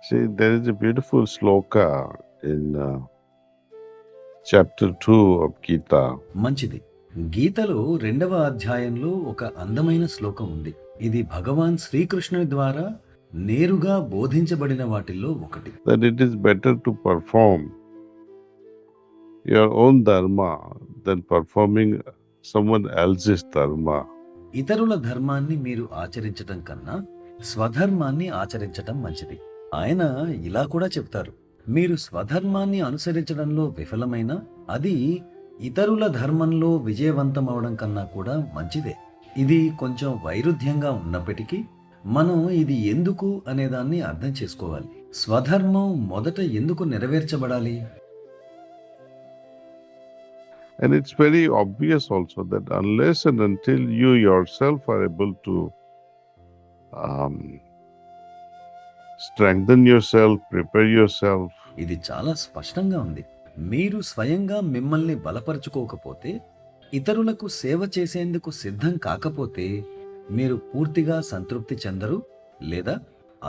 See, there is a beautiful sloka in chapter 2 of Gita. మంచిది. గీతలో 2వ అధ్యాయంలో ఒక అందమైన శ్లోకం ఉంది. ఇది భగవాన్ శ్రీకృష్ణుని ద్వారా నేరుగా బోధించబడిన వాటిల్లో ఒకటి. That it is better to perform your own dharma than performing someone else's dharma. ఇతరుల ధర్మాన్ని మీరు ఆచరించటం కన్నా స్వధర్మాన్ని ఆచరించటం మంచిది. ఆయన ఇలా కూడా చెప్తారు, మీరు స్వధర్మాన్ని అనుసరించడంలో విఫలమైనా అది ఇతరుల ధర్మంలో విజయవంతమవడం కన్నా కూడా మంచిదే. ఇది కొంచెం వైరుధ్యంగా ఉన్నప్పటికీ మనం ఇది ఎందుకు అనేదాన్ని అర్థం చేసుకోవాలి. స్వధర్మం మొదట ఎందుకు నెరవేర్చబడాలి? And it's very obvious also that unless and until you yourself are able to strengthen yourself, prepare yourself, ఇది చాలా స్పష్టంగా ఉంది. మీరు స్వయంగా మిమ్మల్ని బలపరుచుకోకపోతే, ఇతరులకు సేవ చేసేందుకు సిద్ధం కాకపోతే మీరు పూర్తిగా సంతృప్తి చెందరు లేదా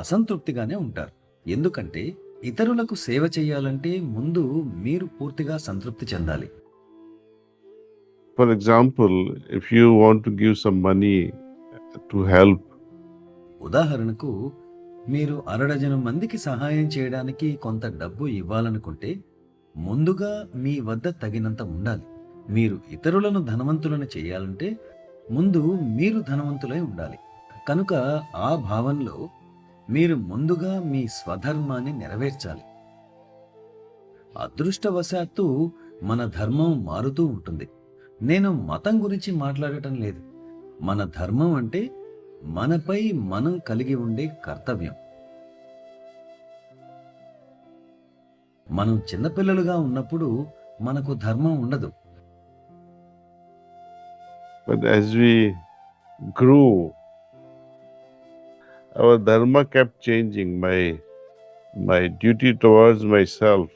అసంతృప్తిగానే ఉంటారు. ఎందుకంటే ఇతరులకు సేవ చేయాలంటే ముందు మీరు పూర్తిగా సంతృప్తి చెందాలి. for example, if you want to give some money to help, ఉదాహరణకు మీరు 6 మందికి సహాయం చేయడానికి కొంత డబ్బు ఇవ్వాలనుకుంటే ముందుగా మీ వద్ద తగినంత ఉండాలి. మీరు ఇతరులను ధనవంతులను చేయాలంటే ముందు మీరు ధనవంతులై ఉండాలి. కనుక ఆ భావంలో మీరు ముందుగా మీ స్వధర్మాన్ని నెరవేర్చాలి. అదృష్టవశాత్తు మన ధర్మం మారుతూ ఉంటుంది. నేను మతం గురించి మాట్లాడటం లేదు. మన ధర్మం అంటే మనపై మనం కలిగి ఉండే కర్తవ్యం. మనం చిన్నపిల్లలుగా ఉన్నప్పుడు మనకు ధర్మం ఉండదు. but as we grew, our dharma kept changing. My duty towards myself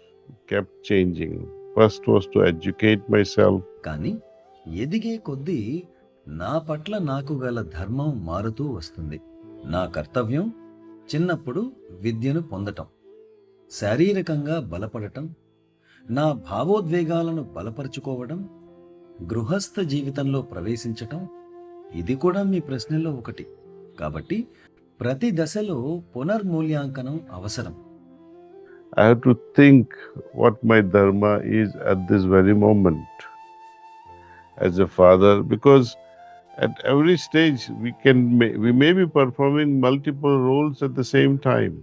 kept changing. First was to educate myself. కానీ ఎదిగే కొద్దీ నా పట్ల నాకు గల ధర్మం మారుతూ వస్తుంది. నా కర్తవ్యం చిన్నప్పుడు విద్యను పొందటం, శారీరకంగా బలపడటం, నా భావోద్వేగాలను బలపరుచుకోవడం, గృహస్థ జీవితంలో ప్రవేశించటం. ఇది కూడా మీ ప్రశ్నల్లో ఒకటి. కాబట్టి ప్రతి దశలో పునర్మూల్యాంకనం అవసరం. I have to think what my dharma is at this very moment as a father, because at every stage we may be performing multiple roles at the same time.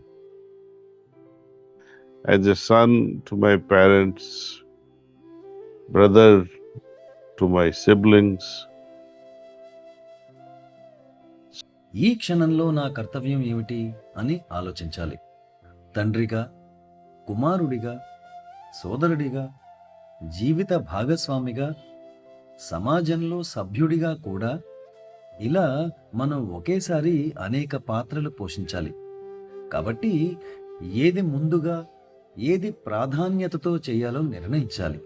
As a son to my parents, brother to my siblings. ఈ క్షణంలో నా కర్తవ్యం ఏమిటి అని ఆలోచించాలి. తండ్రిగా, కుమారుడిగా, సోదరుడిగా, జీవిత భాగస్వామిగా, సమాజంలో సభ్యుడిగా కూడా ఇలా మనం ఒకేసారి అనేక పాత్రలు పోషించాలి. కాబట్టి ఏది ముందుగా, ఏది ప్రాధాన్యతతో చేయాలో నిర్ణయించాలి.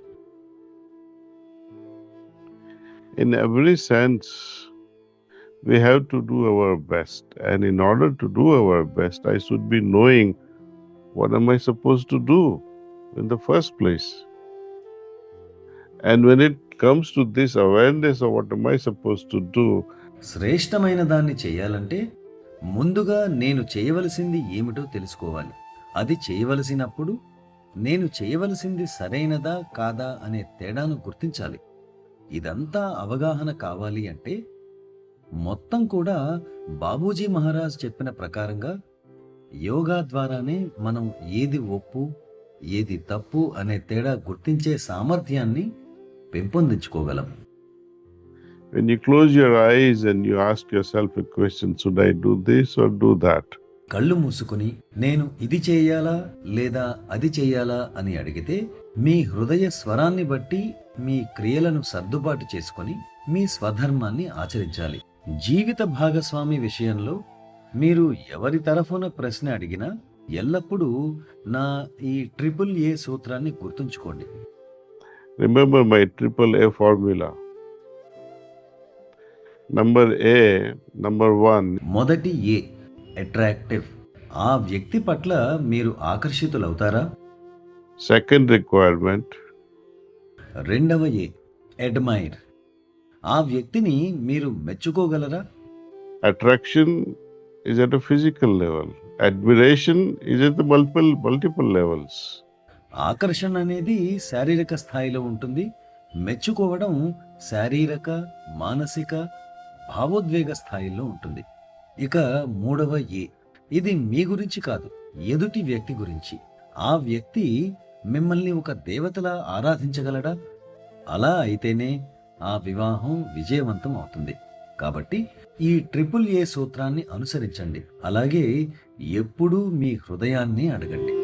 In every sense, we have to do our best. And in order to do our best, I should be knowing what am I supposed to do in the first place. And when it comes to this awareness of what am I supposed to do, శ్రేష్టమైన దాన్ని చేయాలంటే ముందుగా నేను చేయవలసింది ఏమిటో తెలుసుకోవాలి. అది చేయవలసినప్పుడు నేను చేయవలసింది సరైనదా కాదా అనే తేడాను గుర్తించాలి. ఇదంతా అవగాహన కావాలి అంటే మొత్తం కూడా బాబూజీ మహారాజ్ చెప్పిన ప్రకారంగా యోగా ద్వారానే మనం ఏది ఒప్పు, ఏది తప్పు అనే తేడా గుర్తించే సామర్థ్యాన్ని పెంపొందించుకోగలం. when you close your eyes and you ask yourself a question, should I do this or do that? కళ్ళు మూసుకుని నేను ఇది చేయాలా లేదా అది చేయాలా అని అడిగితే మీ హృదయ స్వరాన్ని బట్టి మీ క్రియలను సర్దుబాటు చేసుకొని మీ స్వధర్మాన్ని ఆచరించాలి. జీవిత భాగస్వామి విషయంలో మీరు ఎవరి తరఫున ప్రశ్న అడిగినా ఎల్లప్పుడూ నా ఈ AAA సూత్రాన్ని గుర్తుంచుకోండి. Remember my AAA formula. Number 1, మొదటి A అట్రాక్టివ్, ఆ వ్యక్తి పట్ల మీరు ఆకర్షితులవుతారా? Second requirement, రెండవ ఏ అడ్మైర్. ఆ వ్యక్తిని మీరు మెచ్చుకోగలరా? attraction is at a physical level. Admiration is at the multiple levels. ఆకర్షణ అనేది శారీరక స్థాయిలో ఉంటుంది. మెచ్చుకోవడం శారీరక, మానసిక, భావోద్వేగ స్థాయిలో ఉంటుంది. ఇక మూడవ ఏ, ఇది మీ గురించి కాదు, ఎదుటి వ్యక్తి గురించి. ఆ వ్యక్తి మిమ్మల్ని ఒక దేవతలా ఆరాధించగలడా? అలా అయితేనే ఆ వివాహం విజయవంతం అవుతుంది. కాబట్టి ఈ ట్రిపుల్ ఏ సూత్రాన్ని అనుసరించండి. అలాగే ఎప్పుడూ మీ హృదయాన్ని అడగండి.